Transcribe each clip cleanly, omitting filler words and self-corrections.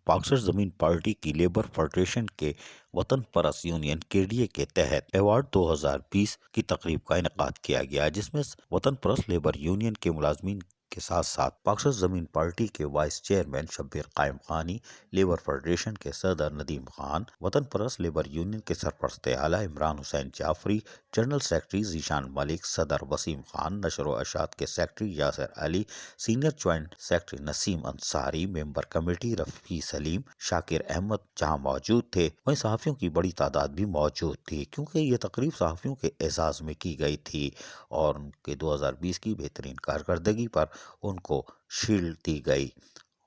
پاک سرزمین پارٹی کی لیبر فیڈریشن کے وطن پرست یونین KDA کے تحت ایوارڈ 2020 کی تقریب کا انعقاد کیا گیا، جس میں وطن پرست لیبر یونین کے ملازمین کے ساتھ ساتھ پاک سرزمین پارٹی کے وائس چیئرمین شبیر قائم خانی، لیبر فیڈریشن کے صدر ندیم خان، وطن پرست لیبر یونین کے سرپرست اعلیٰ عمران حسین جعفری، جنرل سیکرٹری ذیشان ملک، صدر وسیم خان، نشر و اشاعت کے سیکرٹری یاسر علی، سینئر جوائنٹ سیکرٹری نسیم انصاری، ممبر کمیٹی رفیع سلیم، شاکر احمد جہاں موجود تھے، وہیں صحافیوں کی بڑی تعداد بھی موجود تھی، کیونکہ یہ تقریب صحافیوں کے اعزاز میں کی گئی تھی اور ان کے 2020 کی بہترین کارکردگی پر ان کو شیلڈ دی گئی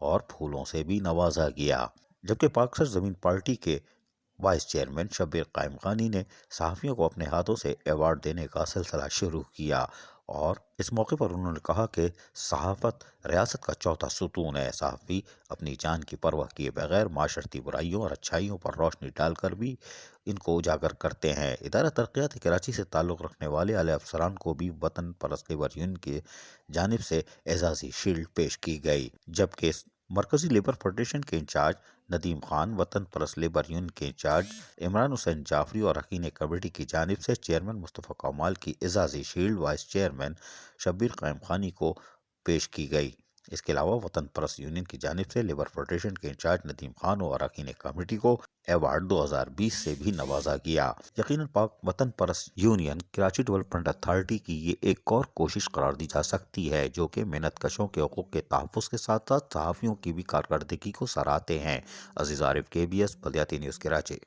اور پھولوں سے بھی نوازا گیا، جبکہ پاک سرزمین پارٹی کے وائس چیئرمین شبیر قائم خانی نے صحافیوں کو اپنے ہاتھوں سے ایوارڈ دینے کا سلسلہ شروع کیا اور اس موقع پر انہوں نے کہا کہ صحافت ریاست کا چوتھا ستون ہے۔ صحافی اپنی جان کی پرواہ کیے بغیر معاشرتی برائیوں اور اچھائیوں پر روشنی ڈال کر بھی ان کو اجاگر کرتے ہیں۔ ادارہ ترقیات کراچی سے تعلق رکھنے والے اعلی افسران کو بھی وطن پرست لیبر یونین کی جانب سے اعزازی شیلڈ پیش کی گئی، جبکہ مرکزی لیبر فیڈریشن کے انچارج ندیم خان، وطن پرست لیبر یونین کے انچارج عمران حسین جعفری اور اراکین کمیٹی کی جانب سے چیئرمین مصطفیٰ کمال کی اعزازی شیلڈ وائس چیئرمین شبیر قائم خانی کو پیش کی گئی۔ اس کے علاوہ وطن پرست یونین کی جانب سے لیبر فیڈریشن کے انچارج ندیم خان اور اراکین کمیٹی کو ایوارڈ 2020 سے بھی نوازا گیا۔ یقیناً پاک وطن پرست یونین کراچی ڈیولپمنٹ اتھارٹی کی یہ ایک اور کوشش قرار دی جا سکتی ہے، جو کہ محنت کشوں کے حقوق کے تحفظ کے ساتھ ساتھ صحافیوں کی بھی کارکردگی کو سراہتے ہیں۔ عزیز عارف، KBS بلدیاتی نیوز کراچی۔